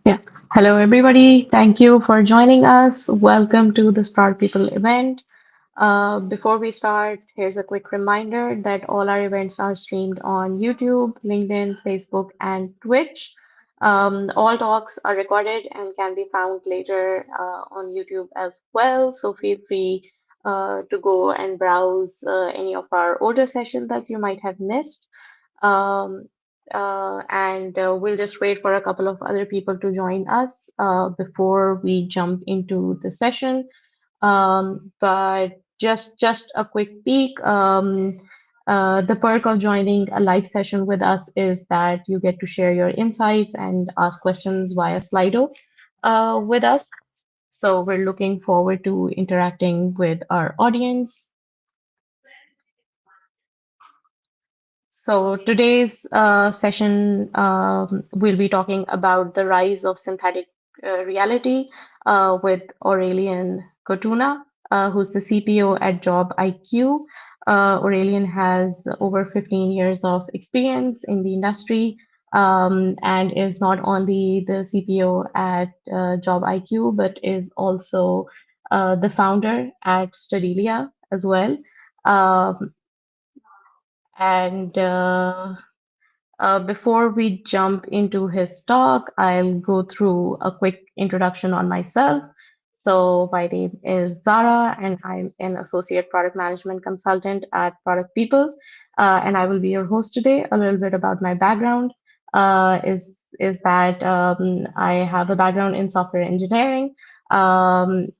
Yeah. Hello, everybody. Thank you for joining us. Welcome to the Sprout People event. Before we start, here's a quick reminder that all our events are streamed on YouTube, LinkedIn, Facebook, and Twitch. All talks are recorded and can be found later on YouTube as well. So feel free to go and browse any of our older sessions that you might have missed. Um, and we'll just wait for a couple of other people to join us before we jump into the session. But just a quick peek. The perk of joining a live session with us is that you get to share your insights and ask questions via Slido with us. So we're looking forward to interacting with our audience. So today's session, we'll be talking about the rise of synthetic reality with Aurelian Cotuna, who's the CPO at Jobiqo. Aurelian has over 15 years of experience in the industry and is not only the CPO at Jobiqo, but is also the founder at Studilia as well. Um, and before we jump into his talk, I'll go through a quick introduction on myself. So, my name is Zara, and I'm an associate product management consultant at Product People. And I will be your host today. A little bit about my background is that I have a background in software engineering and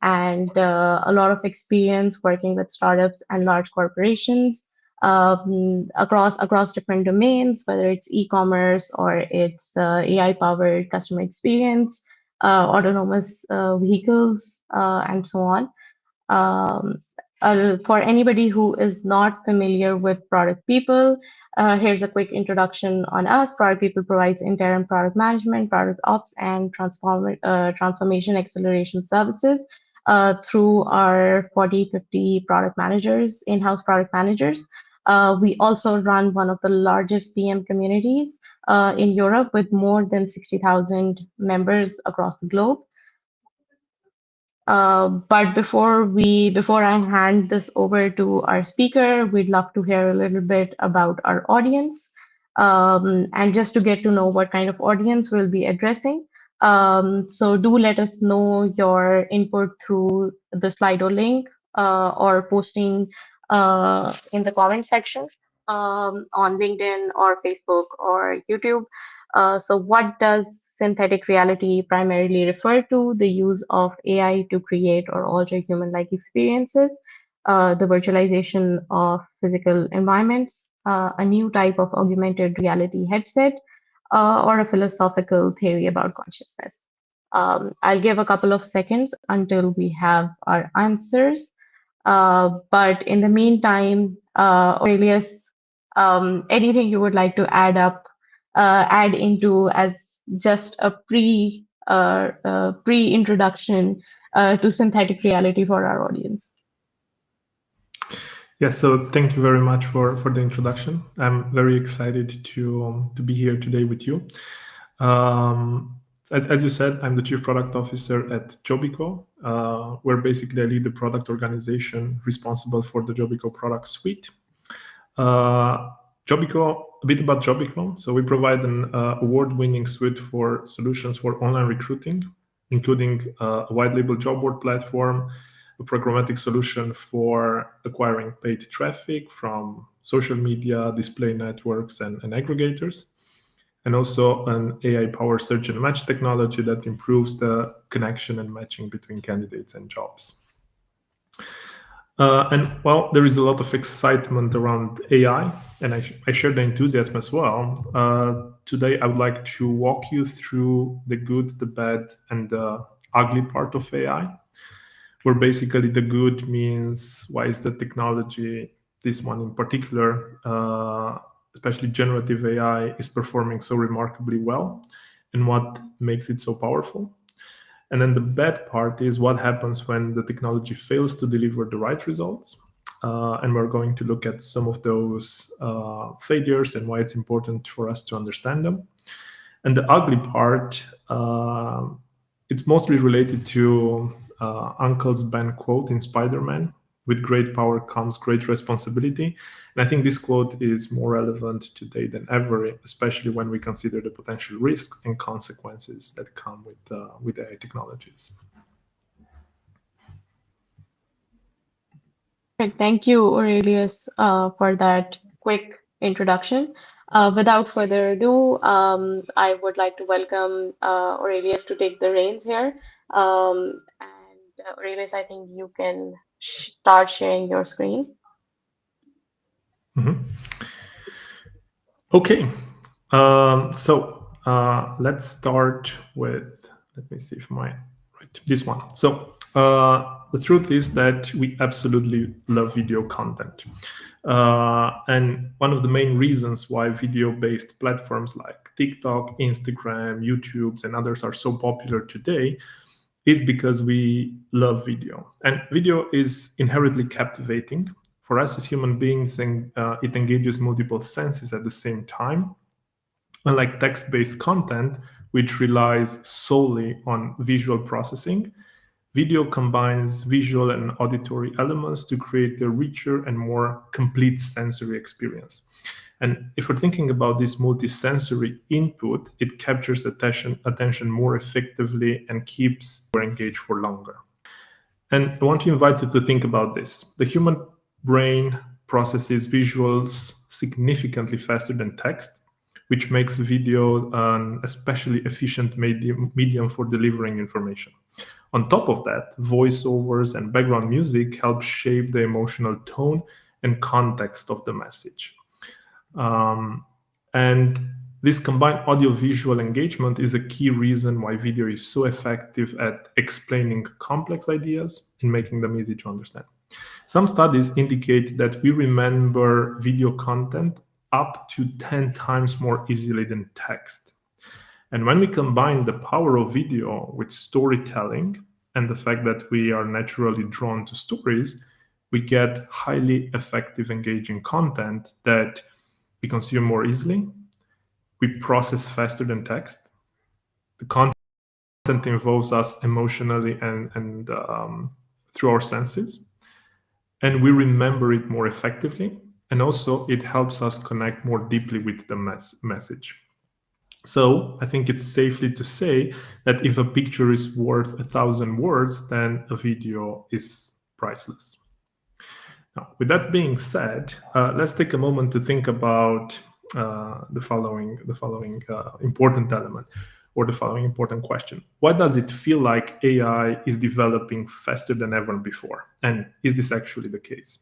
a lot of experience working with startups and large corporations across different domains, whether it's e-commerce or it's AI-powered customer experience, autonomous vehicles, and so on. Um, for anybody who is not familiar with Product People, here's a quick introduction on us. Product People provides interim product management, product ops, and transformation acceleration services through our 40-50 product managers, in-house product managers. We also run one of the largest PM communities in Europe with more than 60,000 members across the globe. But before I hand this over to our speaker, we'd love to hear a little bit about our audience, and just to get to know what kind of audience we'll be addressing. So do let us know your input through the Slido link or posting in the comment section on LinkedIn or Facebook or YouTube. So what does synthetic reality primarily refer to? The use of AI to create or alter human-like experiences, the virtualization of physical environments, a new type of augmented reality headset, or a philosophical theory about consciousness. I'll give a couple of seconds until we have our answers. But in the meantime, Aurelius, anything you would like to add into as just a pre-introduction to synthetic reality for our audience? Yeah, so thank you very much for the introduction. I'm very excited to be here today with you. As you said, I'm the Chief Product Officer at Jobiqo, where basically I lead the product organization responsible for the Jobiqo product suite. Jobiqo, a bit about Jobiqo. So we provide an award-winning suite for solutions for online recruiting, including a white label job board platform, a programmatic solution for acquiring paid traffic from social media, display networks, and aggregators, and also an AI-powered search and match technology that improves the connection and matching between candidates and jobs. And well, there is a lot of excitement around AI, and I share the enthusiasm as well. Today, I would like to walk you through the good, the bad, and the ugly part of AI, where basically the good means why is the technology, this one in particular, especially generative AI, is performing so remarkably well, and what makes it so powerful. And then the bad part is what happens when the technology fails to deliver the right results. And we're going to look at some of those failures and why it's important for us to understand them. And the ugly part, it's mostly related to Uncle Ben quote in Spider-Man: "With great power comes great responsibility." And I think this quote is more relevant today than ever, especially when we consider the potential risks and consequences that come with AI technologies. Perfect. Thank you, Aurelius, for that quick introduction. Without further ado, I would like to welcome Aurelius to take the reins here. Aurelius, I think you can start sharing your screen. Mm-hmm. Okay, let's start with, let me see if this one. So the truth is that we absolutely love video content. And one of the main reasons why video-based platforms like TikTok, Instagram, YouTube, and others are so popular today is because we love video. And video is inherently captivating. For us as human beings, and it engages multiple senses at the same time. Unlike text-based content, which relies solely on visual processing, video combines visual and auditory elements to create a richer and more complete sensory experience. And if we're thinking about this multisensory input, it captures attention more effectively and keeps you engaged for longer. And I want to invite you to think about this. The human brain processes visuals significantly faster than text, which makes video an especially efficient medium for delivering information. On top of that, voiceovers and background music help shape the emotional tone and context of the message. And this combined audio-visual engagement is a key reason why video is so effective at explaining complex ideas and making them easy to understand. Some studies indicate that we remember video content up to 10 times more easily than text. And when we combine the power of video with storytelling and the fact that we are naturally drawn to stories, we get highly effective, engaging content that we consume more easily, we process faster than text. The content involves us emotionally and through our senses, and we remember it more effectively. And also it helps us connect more deeply with the message. So I think it's safely to say that if a picture is worth 1,000 words, then a video is priceless. Now, with that being said, let's take a moment to think about the following important element, or the following important question. Why does it feel like AI is developing faster than ever before? And is this actually the case?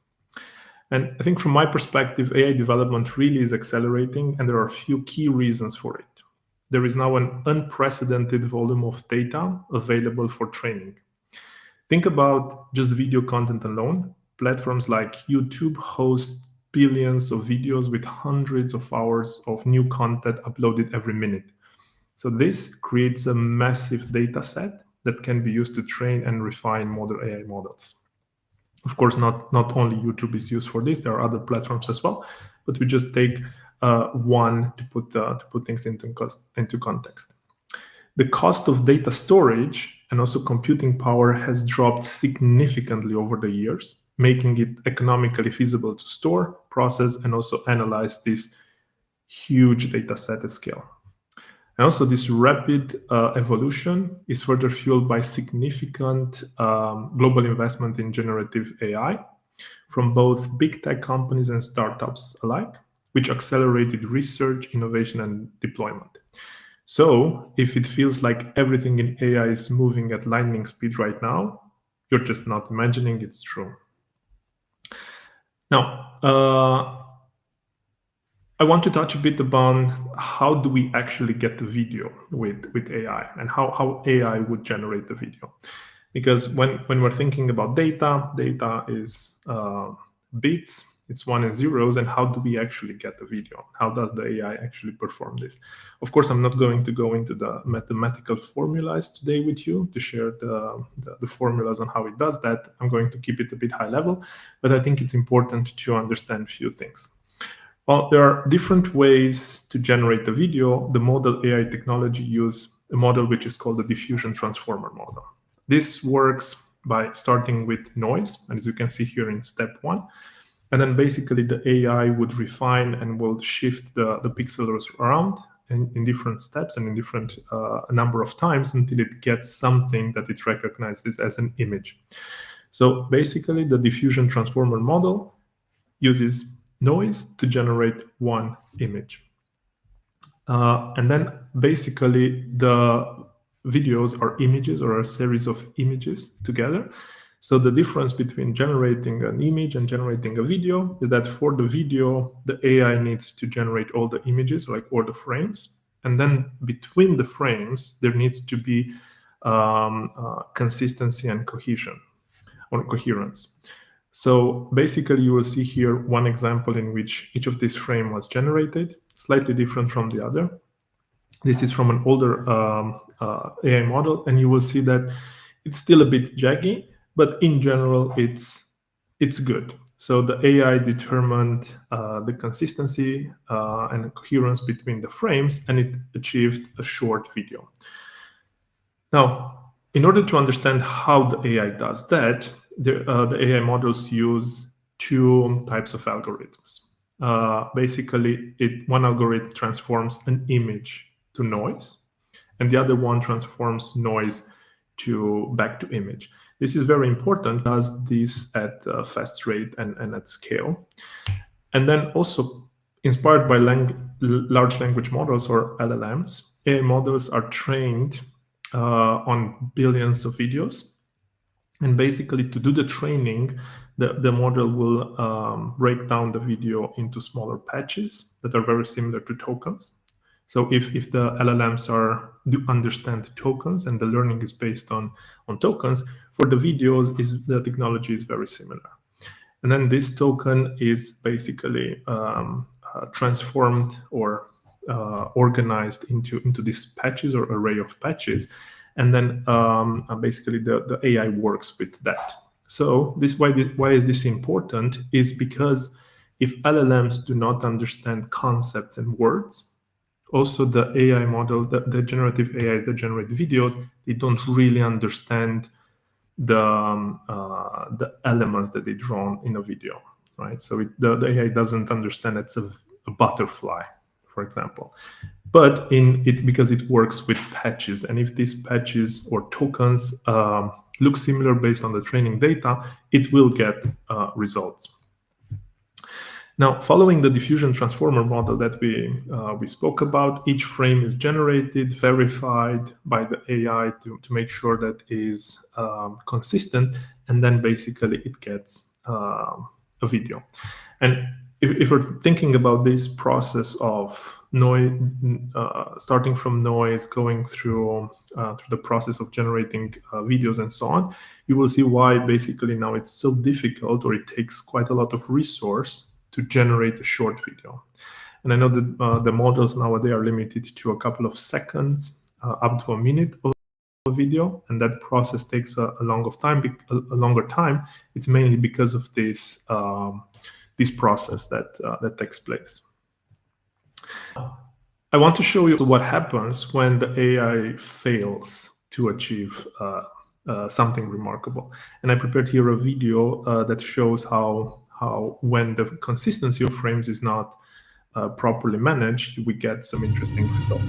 And I think from my perspective, AI development really is accelerating, and there are a few key reasons for it. There is now an unprecedented volume of data available for training. Think about just video content alone. Platforms like YouTube host billions of videos with hundreds of hours of new content uploaded every minute. So this creates a massive data set that can be used to train and refine modern AI models. Of course, not only YouTube is used for this, there are other platforms as well, but we just take one to put things into context. The cost of data storage and also computing power has dropped significantly over the years, making it economically feasible to store, process, and also analyze this huge data set at scale. And also this rapid evolution is further fueled by significant global investment in generative AI from both big tech companies and startups alike, which accelerated research, innovation, and deployment. So if it feels like everything in AI is moving at lightning speed right now, you're just not imagining, it's true. Now, I want to touch a bit upon how do we actually get the video with AI and how AI would generate the video. Because when we're thinking about data is bits, it's one and zeros, and how do we actually get the video? How does the AI actually perform this? Of course, I'm not going to go into the mathematical formulas today with you to share the formulas on how it does that. I'm going to keep it a bit high level, but I think it's important to understand a few things. Well, there are different ways to generate the video. The model AI technology uses a model which is called the diffusion transformer model. This works by starting with noise, and as you can see here in step 1. And then basically the AI would refine and will shift the pixels around in different steps and in different number of times until it gets something that it recognizes as an image. So basically the diffusion transformer model uses noise to generate one image. And then basically the videos are images or a series of images together. So the difference between generating an image and generating a video is that for the video, the AI needs to generate all the images, like all the frames. And then between the frames, there needs to be consistency and cohesion or coherence. So basically, you will see here one example in which each of these frames was generated, slightly different from the other. This is from an older AI model, and you will see that it's still a bit jaggy, but in general, it's good. So the AI determined the consistency and coherence between the frames, and it achieved a short video. Now, in order to understand how the AI does that, the AI models use two types of algorithms. Basically, one algorithm transforms an image to noise, and the other one transforms noise back to image. This is very important, does this at a fast rate and at scale. And then also, inspired by large language models or LLMs, AI models are trained on billions of videos. And basically, to do the training, the model will break down the video into smaller patches that are very similar to tokens. So if the LLMs do understand tokens and the learning is based on tokens, for the videos, the technology is very similar. And then this token is basically transformed or organized into these patches or array of patches. And then basically the AI works with that. So why is this important is because if LLMs do not understand concepts and words, also the AI model, the generative AI that generate videos, they don't really understand the elements that they draw in a video, right? So the AI doesn't understand it's a butterfly, for example. But because it works with patches, and if these patches or tokens look similar based on the training data, it will get results. Now, following the diffusion transformer model that we spoke about, each frame is generated, verified by the AI to make sure that is consistent, and then basically it gets a video. And if we're thinking about this process of noise, starting from noise, going through the process of generating videos and so on, you will see why basically now it's so difficult, or it takes quite a lot of resource to generate a short video. And I know that the models nowadays are limited to a couple of seconds, up to a minute of a video, and that process takes a longer time. It's mainly because of this process that takes place. I want to show you what happens when the AI fails to achieve something remarkable. And I prepared here a video that shows how when the consistency of frames is not properly managed, we get some interesting results.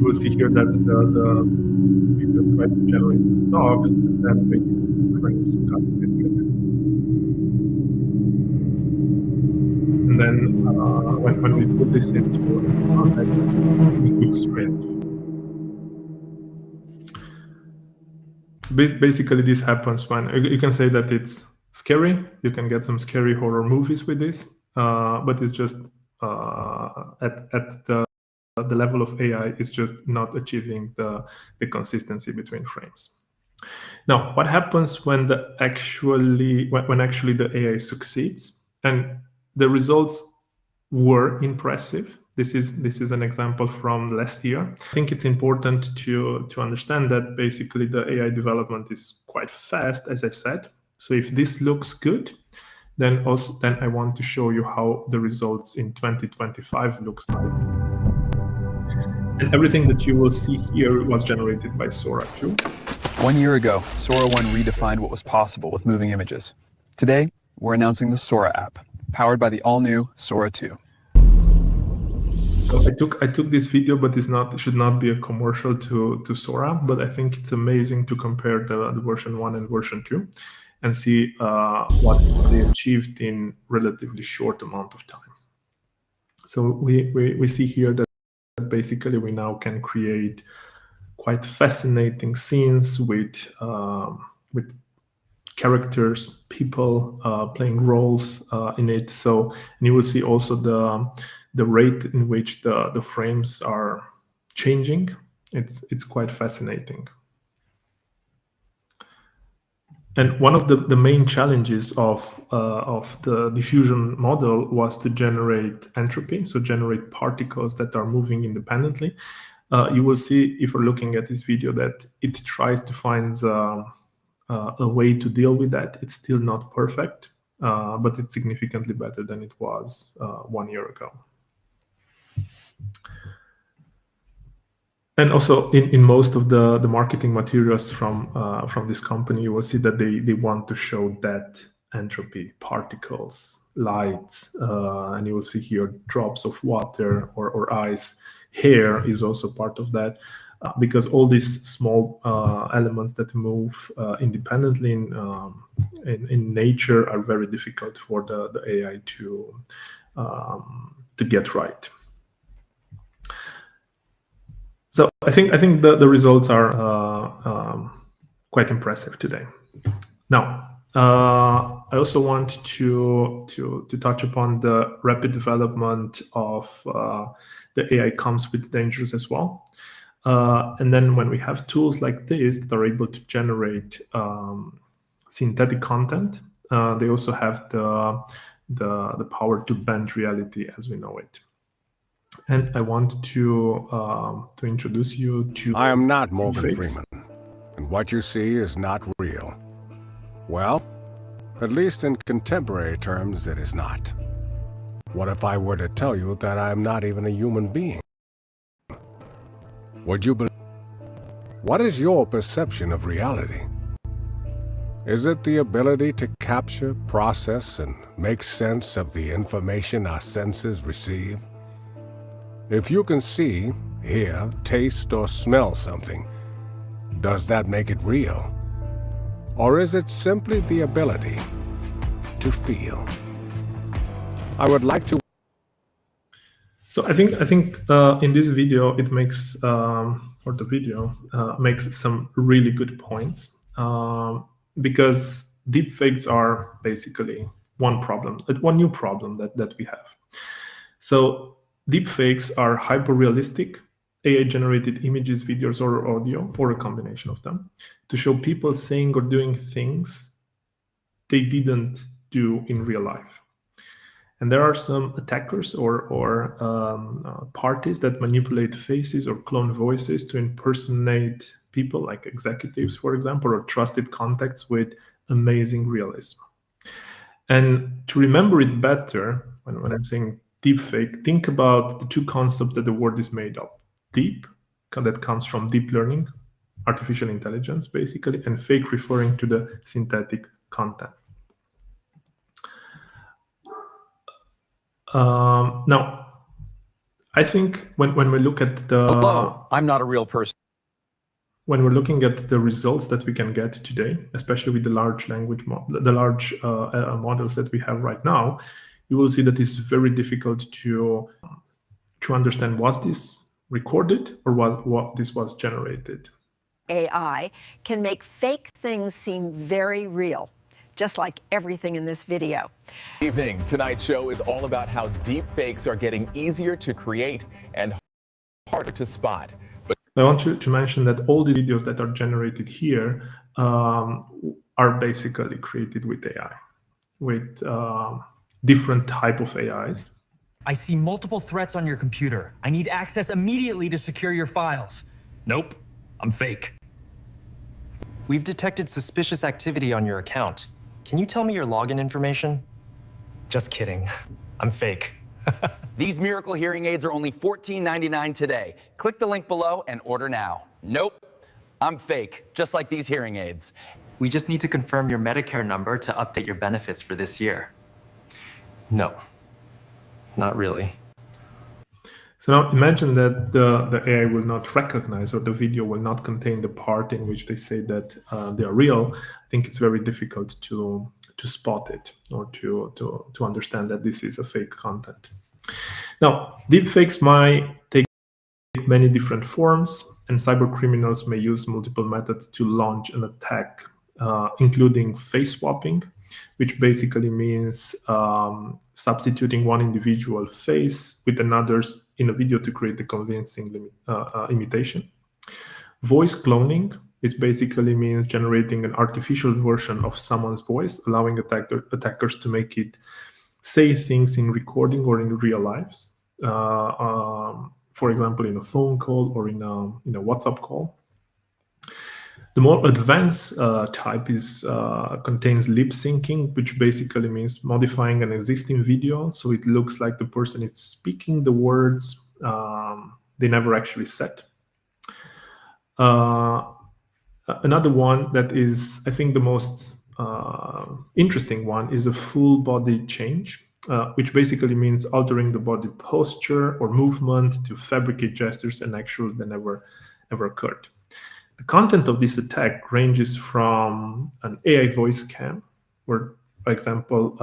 will see here that the video tries to generate some dogs, and then basically the frames got a bit mixed. And then when we put this into context, this looks strange. So basically, this happens when you can say that it's scary. You can get some scary horror movies with this, but it's just at the level of AI is just not achieving the consistency between frames. Now, what happens when actually the AI succeeds and the results were impressive? This is an example from last year. I think it's important to understand that basically the AI development is quite fast, as I said. So if this looks good, then I want to show you how the results in 2025 looks like. And everything that you will see here was generated by Sora 2. 1 year ago, Sora 1 redefined what was possible with moving images. Today, we're announcing the Sora app, powered by the all-new Sora 2. So I took this video, but it should not be a commercial to Sora. But I think it's amazing to compare the version 1 and version 2 and see what they achieved in relatively short amount of time. So we see here that basically we now can create quite fascinating scenes with characters, people playing roles in it. So and you will see also the rate in which the frames are changing. It's quite fascinating. And one of the main challenges of the diffusion model was to generate entropy, so generate particles that are moving independently. You will see if you're looking at this video that it tries to find a way to deal with that. It's still not perfect, but it's significantly better than it was 1 year ago. And also in most of the marketing materials from this company, you will see that they want to show that entropy, particles, lights, and you will see here drops of water or ice. Hair is also part of that, because all these small elements that move independently in nature are very difficult for the AI to get right. So I think the results are quite impressive today. Now, I also want to touch upon the rapid development of the AI comes with dangers as well. And then when we have tools like this that are able to generate synthetic content, they also have the power to bend reality as we know it. And I want to introduce you to... I am not Morgan Freeman, and what you see is not real. Well, at least in contemporary terms, it is not. What if I were to tell you that I am not even a human being? Would you believe? What is your perception of reality? Is it the ability to capture, process, and make sense of the information our senses receive? If you can see, hear, taste, or smell something, does that make it real? Or is it simply the ability to feel? I would like to... So I think in this video it makes makes some really good points, because deepfakes are basically one new problem that we have. So deepfakes are hyper-realistic AI-generated images, videos, or audio, or a combination of them, to show people saying or doing things they didn't do in real life. And there are some attackers or parties that manipulate faces or clone voices to impersonate people like executives, for example, or trusted contacts with amazing realism. And to remember it better, when I'm saying deepfake, think about the two concepts that the word is made of. Deep, that comes from deep learning, artificial intelligence, basically, and fake referring to the synthetic content. Now, I think when we look at the Hello, I'm not a real person. when we're looking at the results that we can get today, especially with the large language models that we have right now, you will see that it's very difficult to understand, was this recorded or what this was generated. AI can make fake things seem very real, just like everything in this video. Evening. Tonight's show is all about how deep fakes are getting easier to create and harder to spot. But I want to mention that all the videos that are generated here are basically created with AI, with different type of AIs. I see multiple threats on your computer. I need access immediately to secure your files. Nope, I'm fake. We've detected suspicious activity on your account. Can you tell me your login information? Just kidding. I'm fake. These miracle hearing aids are only $14.99 today. Click the link below and order now. Nope, I'm fake, just like these hearing aids. We just need to confirm your Medicare number to update your benefits for this year. No, not really. So now imagine that the AI will not recognize, or the video will not contain the part in which they say that they are real. I think it's very difficult to spot it, or to understand that this is a fake content. Now, deepfakes might take many different forms, and cyber criminals may use multiple methods to launch an attack, including face swapping, which basically means substituting one individual face with another's in a video to create a convincing imitation. Voice cloning, which basically means generating an artificial version of someone's voice, allowing attackers to make it say things in recording or in real lives. For example, in a phone call or in a WhatsApp call. The more advanced type contains lip syncing, which basically means modifying an existing video so it looks like the person is speaking the words they never actually said. Another one that is, I think, the most interesting one is a full body change, which basically means altering the body posture or movement to fabricate gestures and actions that never occurred. The content of this attack ranges from an AI voice scam, where, for example,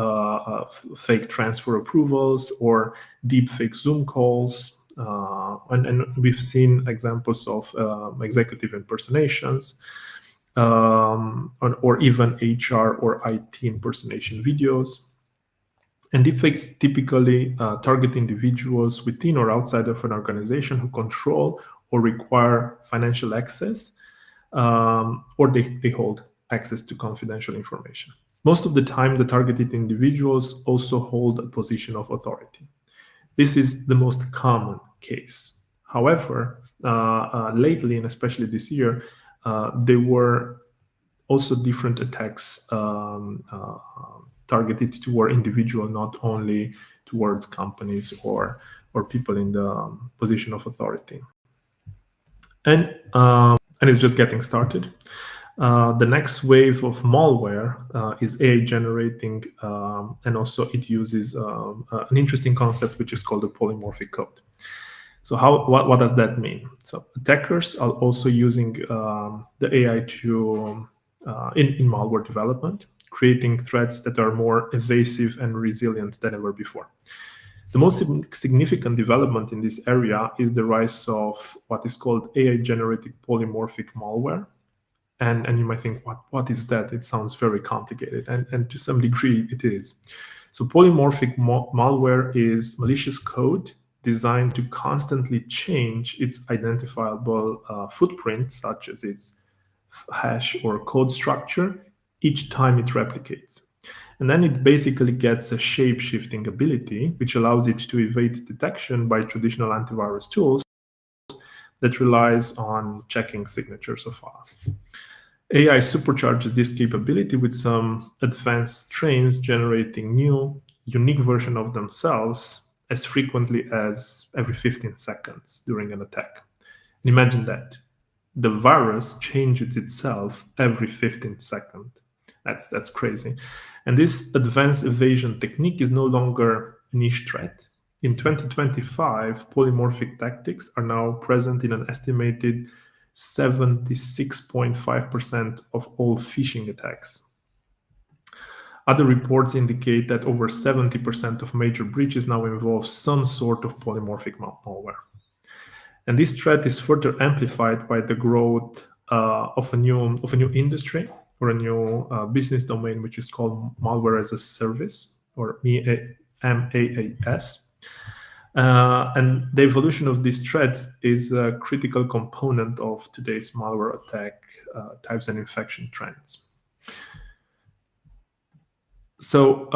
fake transfer approvals or deepfake Zoom calls, and we've seen examples of executive impersonations, or even HR or IT impersonation videos. And deepfakes typically target individuals within or outside of an organization who control or require financial access, or they hold access to confidential information. Most of the time, the targeted individuals also hold a position of authority. This is the most common case. However, lately, and especially this year, there were also different attacks targeted toward individual, not only towards companies or people in the position of authority. And it's just getting started. The next wave of malware is AI generating, and also it uses an interesting concept which is called the polymorphic code. So what does that mean? So attackers are also using the AI to in malware development, creating threats that are more evasive and resilient than ever before. The most significant development in this area is the rise of what is called AI-generated polymorphic malware. And you might think, what is that? It sounds very complicated, and to some degree it is. So polymorphic malware is malicious code designed to constantly change its identifiable footprint, such as its hash or code structure, each time it replicates. And then it basically gets a shape-shifting ability, which allows it to evade detection by traditional antivirus tools that relies on checking signatures of files. AI supercharges this capability with some advanced trains generating new, unique version of themselves as frequently as every 15 seconds during an attack. And imagine that. The virus changes itself every 15 seconds. That's crazy. And this advanced evasion technique is no longer a niche threat. In 2025, polymorphic tactics are now present in an estimated 76.5% of all phishing attacks. Other reports indicate that over 70% of major breaches now involve some sort of polymorphic malware. And this threat is further amplified by the growth of a new industry or a new business domain, which is called malware as a service, or MAAS. And the evolution of these threats is a critical component of today's malware attack types and infection trends. So,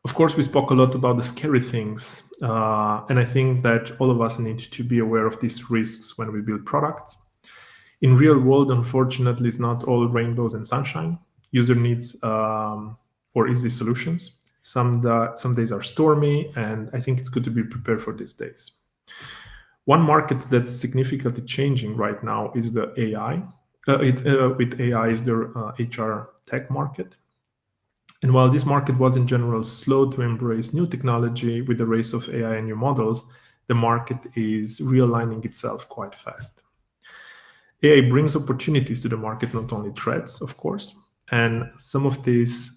of course, we spoke a lot about the scary things, and I think that all of us need to be aware of these risks when we build products. In real world, unfortunately, it's not all rainbows and sunshine. User needs for easy solutions. Some days are stormy, and I think it's good to be prepared for these days. One market that's significantly changing right now is the AI. With AI is the HR tech market. And while this market was in general slow to embrace new technology with the rise of AI and new models, the market is realigning itself quite fast. AI brings opportunities to the market, not only threats, of course. And some of these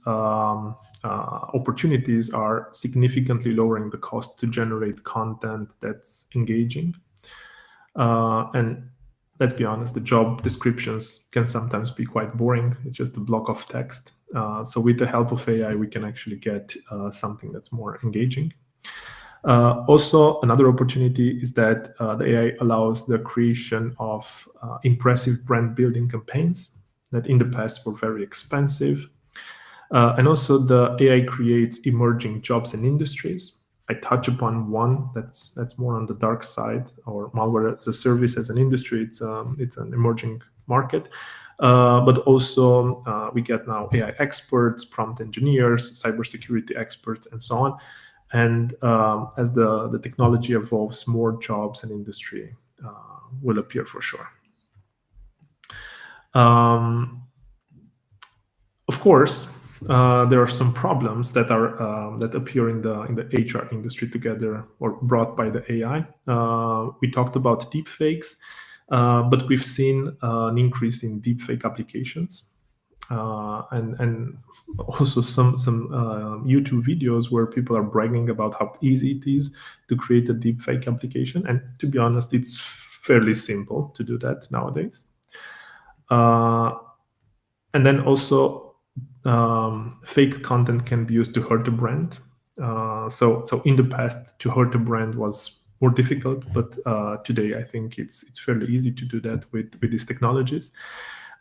opportunities are significantly lowering the cost to generate content that's engaging. And let's be honest, the job descriptions can sometimes be quite boring. It's just a block of text. So with the help of AI, we can actually get something that's more engaging. Also, another opportunity is that the AI allows the creation of impressive brand building campaigns that in the past were very expensive. And also the AI creates emerging jobs and industries. I touch upon one that's more on the dark side, or malware as a service as an industry. It's an emerging market. But also we get now AI experts, prompt engineers, cybersecurity experts, and so on. And as the technology evolves, more jobs and industry will appear for sure. Of course, there are some problems that appear in the HR industry together or brought by the AI. We talked about deepfakes, but we've seen an increase in deepfake applications, and also some YouTube videos where people are bragging about how easy it is to create a deepfake application. And to be honest, it's fairly simple to do that nowadays. And then also fake content can be used to hurt a brand. So in the past, to hurt a brand was more difficult, but today I think it's fairly easy to do that with these technologies.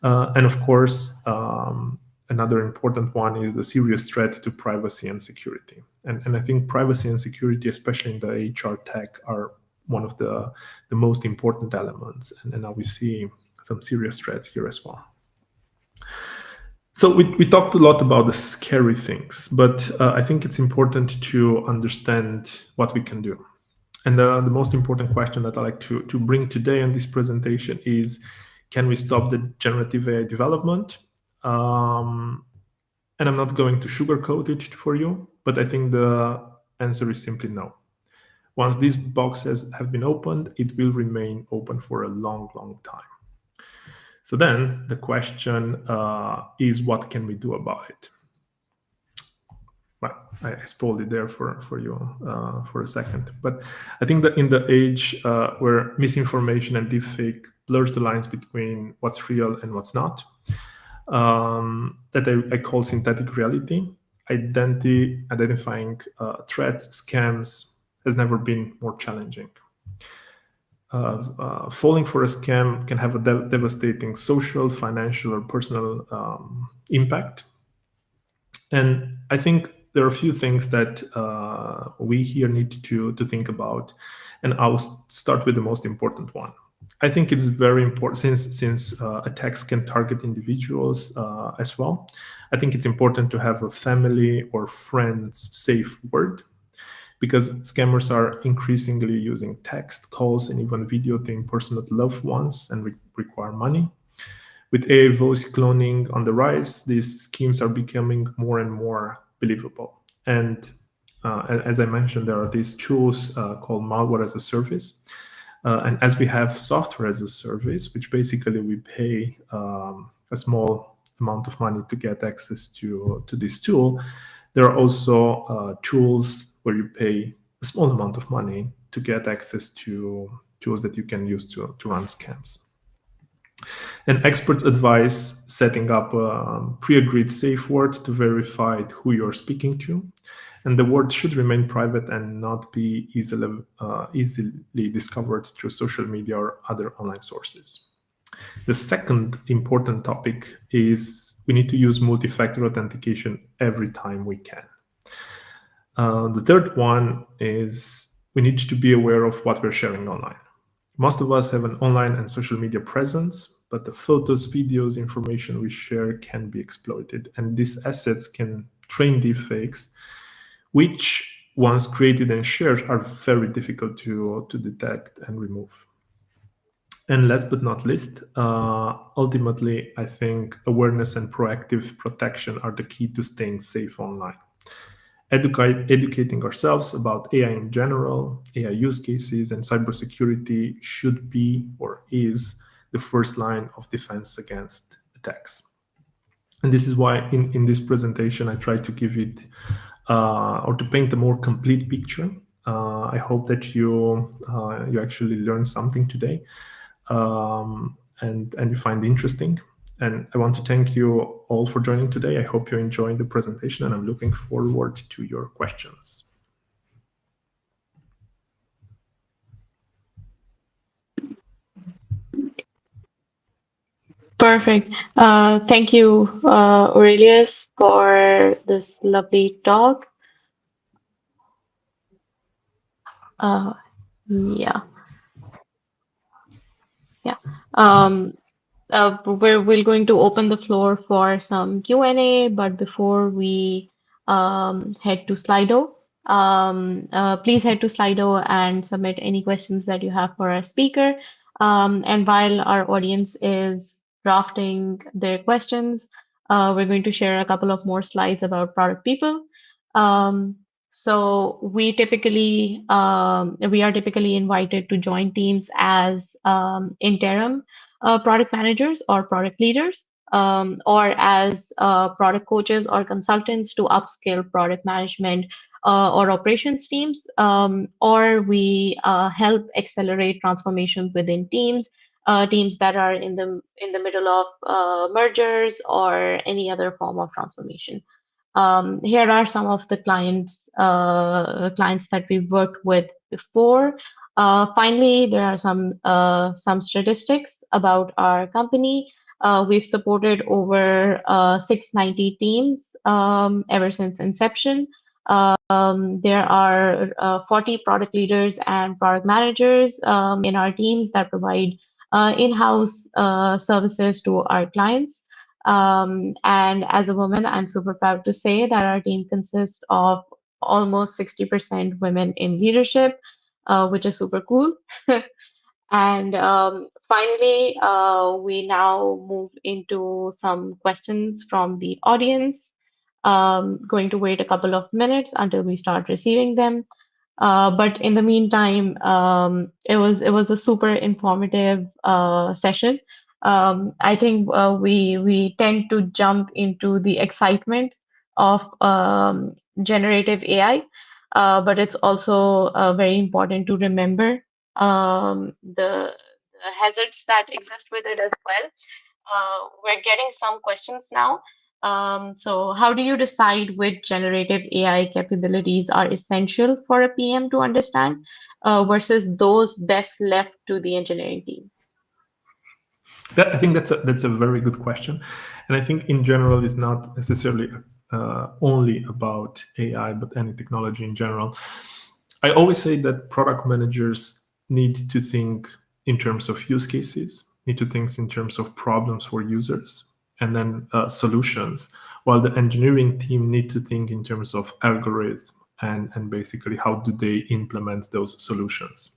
And of course, another important one is the serious threat to privacy and security. And I think privacy and security, especially in the HR tech, are one of the most important elements. And now we see some serious threats here as well. So we talked a lot about the scary things, but I think it's important to understand what we can do. And the most important question that I like to bring today in this presentation is, can we stop the generative AI development? And I'm not going to sugarcoat it for you, but I think the answer is simply no. Once these boxes have been opened, it will remain open for a long, long time. So then the question is, what can we do about it? Well, I spoiled it there for you for a second. But I think that in the age where misinformation and deepfake blurs the lines between what's real and what's not, that I call synthetic reality, identifying threats, scams has never been more challenging. Falling for a scam can have a devastating social, financial, or personal impact. And I think there are a few things that we here need to think about. And I'll start with the most important one. I think it's very important, since attacks can target individuals as well. I think it's important to have a family or friends safe word, because scammers are increasingly using text, calls, and even video to impersonate loved ones and require money. With AI voice cloning on the rise, these schemes are becoming more and more believable. And as I mentioned, there are these tools called malware as a service. And as we have software as a service, which basically we pay a small amount of money to get access to this tool, there are also tools where you pay a small amount of money to get access to tools that you can use to run scams. And experts advise setting up a pre-agreed safe word to verify who you're speaking to. And the word should remain private and not be easily discovered through social media or other online sources. The second important topic is we need to use multi-factor authentication every time we can. The third one is we need to be aware of what we're sharing online. Most of us have an online and social media presence, but the photos, videos, information we share can be exploited. And these assets can train deepfakes, which once created and shared are very difficult to detect and remove. And last but not least, ultimately, I think awareness and proactive protection are the key to staying safe online. Educating ourselves about AI in general, AI use cases, and cybersecurity should be or is the first line of defense against attacks. And this is why in this presentation, I try to give it or to paint a more complete picture. I hope that you actually learned something today and you find it interesting. And I want to thank you all for joining today. I hope you enjoyed the presentation, and I'm looking forward to your questions. Perfect. Thank you, Aurelius, for this lovely talk. Yeah. We're going to open the floor for some Q&A, but before we head to Slido, please head to Slido and submit any questions that you have for our speaker. And while our audience is drafting their questions, we're going to share a couple of more slides about product people. So we are typically invited to join teams as interim product managers or product leaders, or as product coaches or consultants to upskill product management or operations teams, or we help accelerate transformations within teams, teams that are in the middle of mergers or any other form of transformation. Here are some of the clients that we've worked with before. Finally, there are some statistics about our company. We've supported over 690 teams ever since inception. There are 40 product leaders and product managers in our teams that provide in-house services to our clients. And as a woman, I'm super proud to say that our team consists of almost 60% women in leadership, which is super cool. And finally, we now move into some questions from the audience. Going to wait a couple of minutes until we start receiving them. But in the meantime, it was a super informative session. I think we tend to jump into the excitement of generative AI, but it's also very important to remember the hazards that exist with it as well. We're getting some questions now. So how do you decide which generative AI capabilities are essential for a PM to understand versus those best left to the engineering team? I think that's a very good question, and I think in general it's not necessarily only about AI, but any technology in general. I always say that product managers need to think in terms of use cases, need to think in terms of problems for users, and then solutions, while the engineering team need to think in terms of algorithm and basically how do they implement those solutions.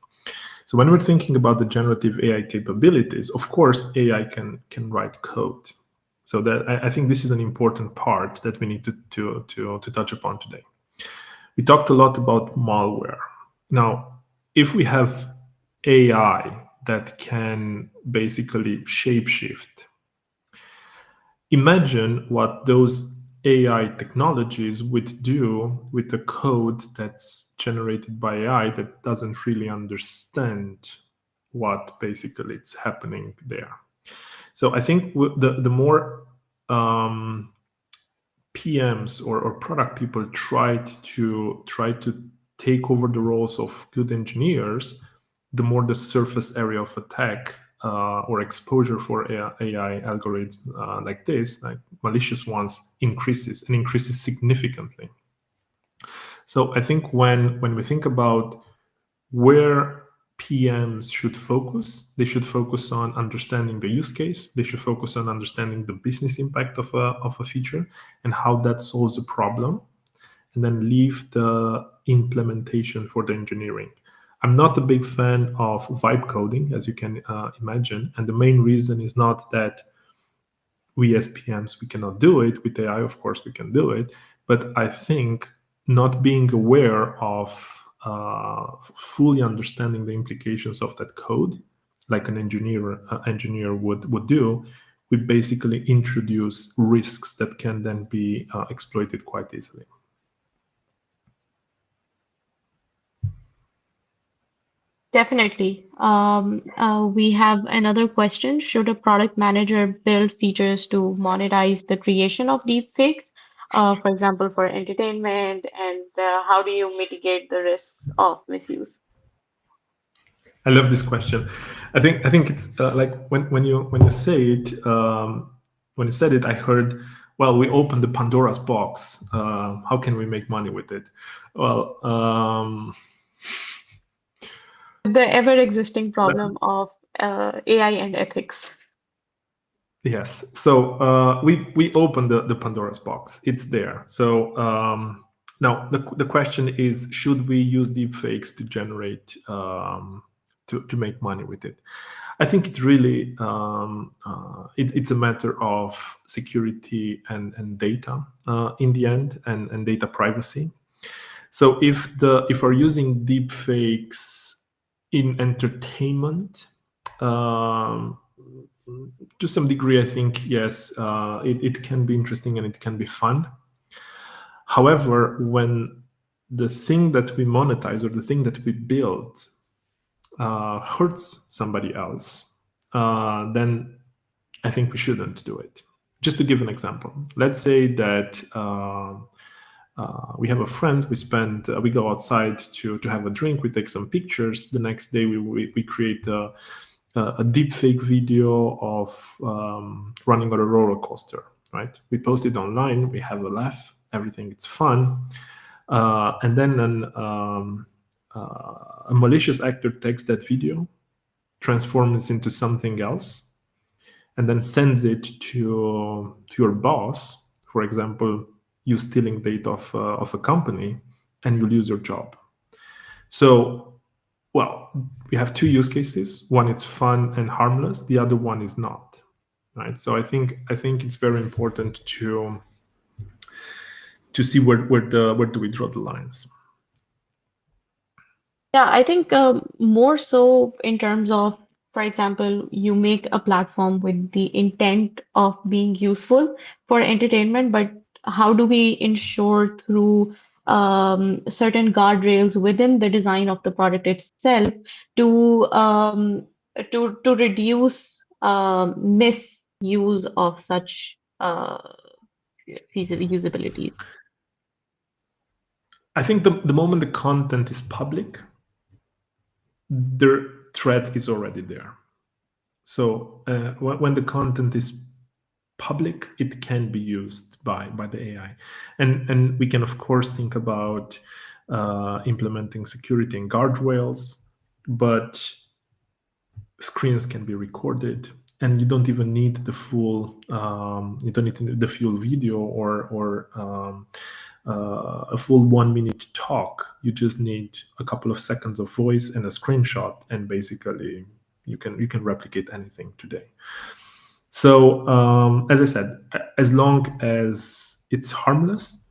So when we're thinking about the generative AI capabilities, of course, AI can write code. So that I think this is an important part that we need to touch upon today. We talked a lot about malware. Now, if we have AI that can basically shapeshift, imagine what those AI technologies would do with the code that's generated by AI that doesn't really understand what basically it's happening there. So I think the more PMs or product people try to take over the roles of good engineers, the more the surface area of attack or exposure for AI algorithms like this, like malicious ones, increases significantly. So I think when we think about where PMs should focus, they should focus on understanding the use case. They should focus on understanding the business impact of a feature and how that solves a problem, and then leave the implementation for the engineering. I'm not a big fan of vibe coding, as you can imagine. And the main reason is not that we as PMs, we cannot do it. With AI, of course, we can do it. But I think not being aware of fully understanding the implications of that code, like an engineer would do, would basically introduce risks that can then be exploited quite easily. Definitely. We have another question. Should a product manager build features to monetize the creation of deepfakes, for example, for entertainment? And how do you mitigate the risks of misuse? I love this question. I think it's like when you say it, when you said it, I heard, well, we opened the Pandora's box. How can we make money with it? Well, The ever-existing problem of AI and ethics. yes. So we opened the Pandora's box. It's there. So now the question is, should we use deepfakes to generate to make money with it? I think it really it's a matter of security and data in the end, and data privacy. So if we're using deepfakes in entertainment, to some degree, I think yes, it can be interesting and it can be fun. However, when the thing that we monetize or the thing that we build hurts somebody else, then I think we shouldn't do it. Just to give an example, let's say that we have a friend, we go outside to have a drink, we take some pictures. The next day we create a deepfake video of running on a roller coaster, right? We post it online, we have a laugh, everything, it's fun. And then a malicious actor takes that video, transforms it into something else, and then sends it to your boss. For example, you stealing data of a company, and you lose your job. So, well, we have two use cases. One, it's fun and harmless. The other one is not, right? So I think it's very important to see where do we draw the lines. Yeah, I think more so in terms of, for example, you make a platform with the intent of being useful for entertainment, but how do we ensure through certain guardrails within the design of the product itself to to reduce misuse of such usabilities? I think the moment the content is public, the threat is already there. So when the content is public, it can be used by the AI, and we can of course think about implementing security and guardrails, but screens can be recorded, and you don't even need the full video or a full 1 minute talk. You just need a couple of seconds of voice and a screenshot, and basically you can replicate anything today. So as I said, as long as it's harmless,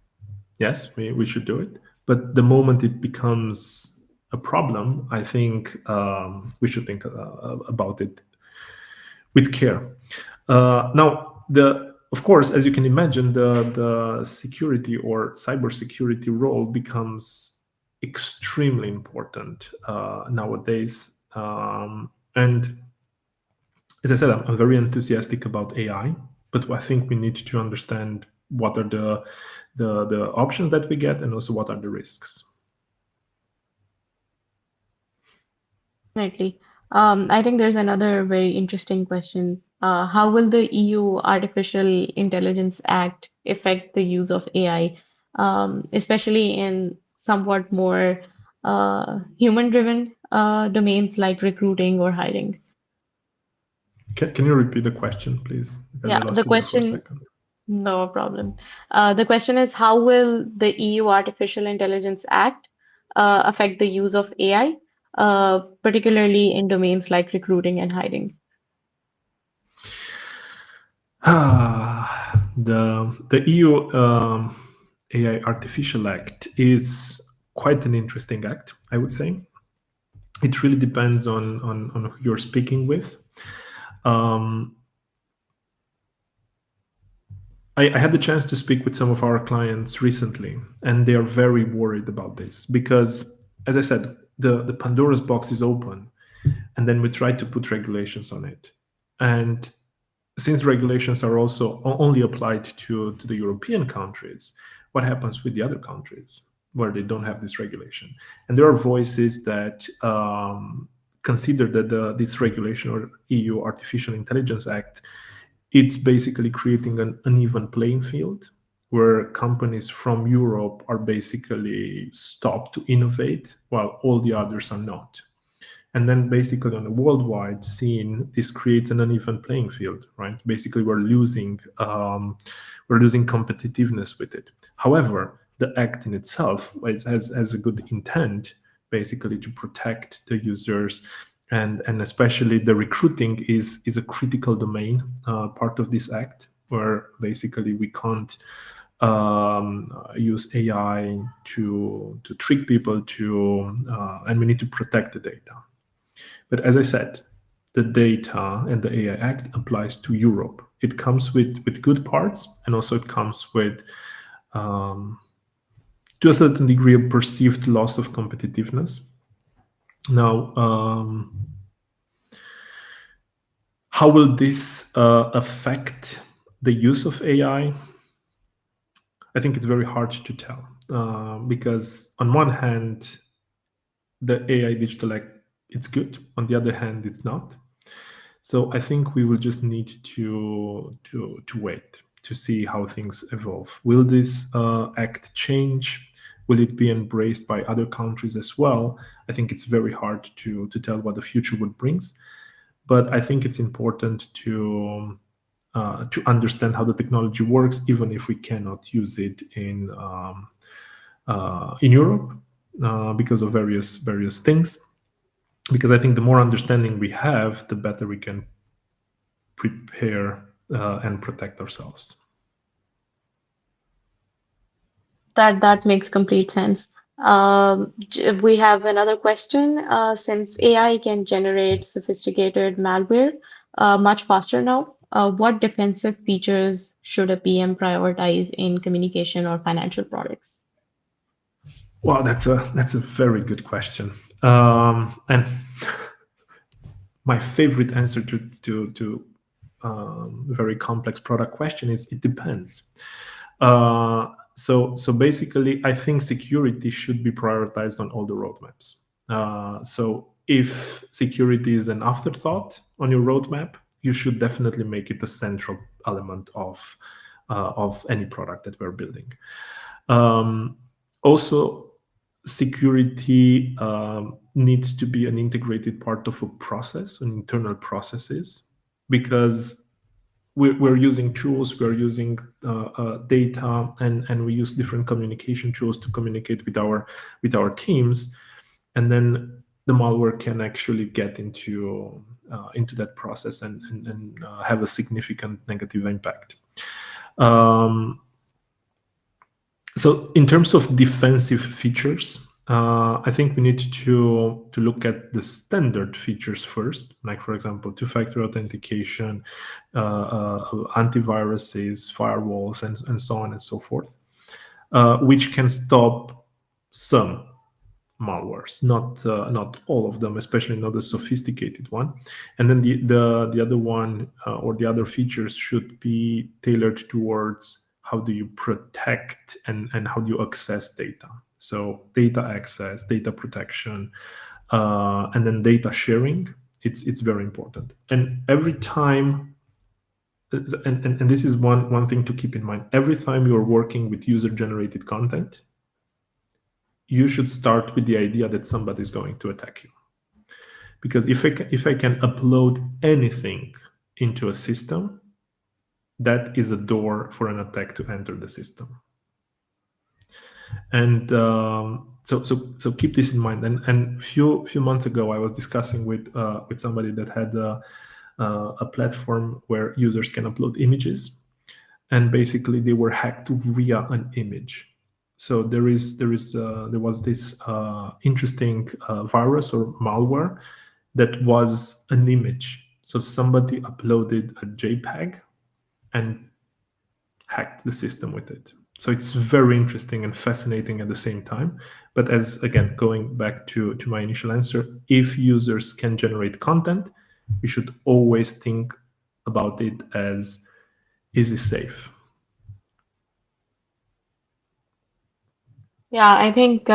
yes, we should do it. But the moment it becomes a problem, I think we should think about it with care. Now, of course, as you can imagine, the security or cybersecurity role becomes extremely important nowadays. And as I said, I'm very enthusiastic about AI, but I think we need to understand what are the options that we get, and also what are the risks. Definitely. I think there's another very interesting question. How will the EU Artificial Intelligence Act affect the use of AI, especially in somewhat more human-driven domains like recruiting or hiring? Can you repeat the question, please? Because I Yeah, the lost you there for a question, second. no problem. The question is, how will the EU Artificial Intelligence Act affect the use of AI, particularly in domains like recruiting and hiring? The EU AI Artificial Act is quite an interesting act, I would say. It really depends on who you're speaking with. I had the chance to speak with some of our clients recently, and they are very worried about this because, as I said, the Pandora's box is open, and then we try to put regulations on it. And since regulations are also only applied to the European countries, what happens with the other countries where they don't have this regulation? And there are voices that consider that this regulation or EU Artificial Intelligence Act, it's basically creating an uneven playing field where companies from Europe are basically stopped to innovate while all the others are not. And then basically on a worldwide scene, this creates an uneven playing field, right? Basically, we're losing competitiveness with it. However, the act in itself has a good intent, basically to protect the users, and especially the recruiting is a critical domain, part of this act, where basically we can't use AI to trick people and we need to protect the data. But as I said, the data and the AI Act applies to Europe. It comes with good parts, and also it comes with, to a certain degree, a perceived loss of competitiveness. Now, how will this affect the use of AI? I think it's very hard to tell because on one hand, the AI Digital Act, it's good. On the other hand, it's not. So I think we will just need to wait to see how things evolve. Will this act change? Will it be embraced by other countries as well? I think it's very hard to tell what the future would bring. But I think it's important to understand how the technology works, even if we cannot use it in Europe because of various things. Because I think the more understanding we have, the better we can prepare and protect ourselves. That makes complete sense. We have another question. Since AI can generate sophisticated malware much faster now, what defensive features should a PM prioritize in communication or financial products? Wow, that's a very good question. And my favorite answer to very complex product question is it depends. So basically, I think security should be prioritized on all the roadmaps. So if security is an afterthought on your roadmap, you should definitely make it a central element of any product that we're building. Also, security needs to be an integrated part of a process, an internal processes, because we're using tools, we're using data, and we use different communication tools to communicate with our teams, and then the malware can actually get into that process and have a significant negative impact. So in terms of defensive features, I think we need to look at the standard features first, like for example, two-factor authentication, antiviruses, firewalls, and so on and so forth, which can stop some malwares, not all of them, especially not the sophisticated one. And then the other one or the other features should be tailored towards how do you protect and how do you access data. So data access, data protection, and then data sharing. It's very important. And every time, and this is one thing to keep in mind. Every time you're working with user-generated content, you should start with the idea that somebody is going to attack you. Because if I can upload anything into a system, that is a door for an attack to enter the system. And so keep this in mind. And few months ago, I was discussing with somebody that had a platform where users can upload images, and basically they were hacked via an image. So there was this interesting virus or malware that was an image. So somebody uploaded a JPEG and hacked the system with it. So it's very interesting and fascinating at the same time. But as again, going back to my initial answer, if users can generate content, you should always think about it as, is it safe? Yeah, I think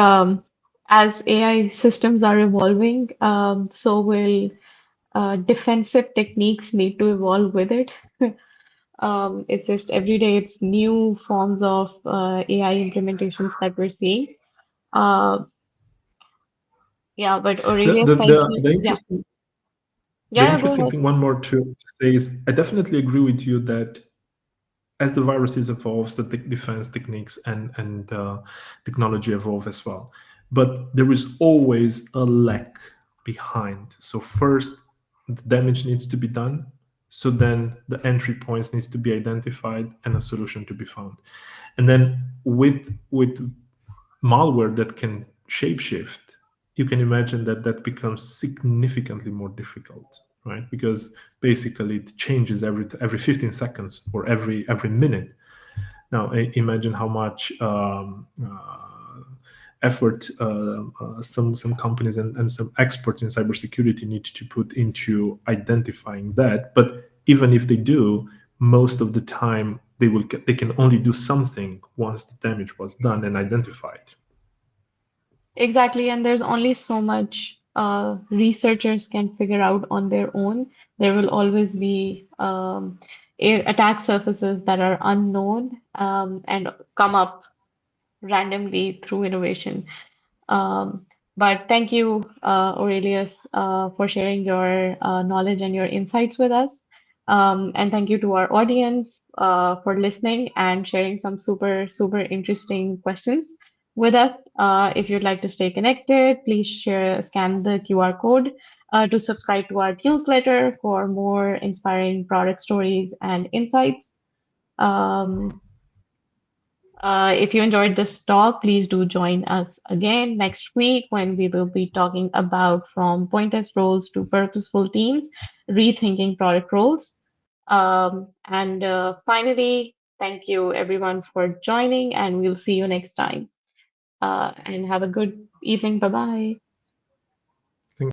as AI systems are evolving, so will defensive techniques need to evolve with it. It's just every day it's new forms of AI implementations that we're seeing. Uh, yeah, but The Aurelius, the thank the, you. the Yeah, interesting the yeah, go interesting ahead. thing, one more to say, is I definitely agree with you that as the viruses evolves, the defense techniques and technology evolve as well. But there is always a lack behind. So first, the damage needs to be done. So then the entry points needs to be identified and a solution to be found. And then with malware that can shapeshift, you can imagine that that becomes significantly more difficult, right? Because basically it changes every 15 seconds or every minute. Now imagine how much effort some companies and some experts in cybersecurity need to put into identifying that. But even if they do, most of the time they can only do something once the damage was done and identified. Exactly, and there's only so much researchers can figure out on their own. There will always be attack surfaces that are unknown and come up randomly through innovation. Um, but thank you, Aurelius, for sharing your knowledge and your insights with us. And thank you to our audience for listening and sharing some super, super interesting questions with us. If you'd like to stay connected, please scan the QR code to subscribe to our newsletter for more inspiring product stories and insights. Um, if you enjoyed this talk, please do join us again next week when we will be talking about from pointless roles to purposeful teams, rethinking product roles. And finally, thank you everyone for joining, and we'll see you next time. And have a good evening. Bye bye.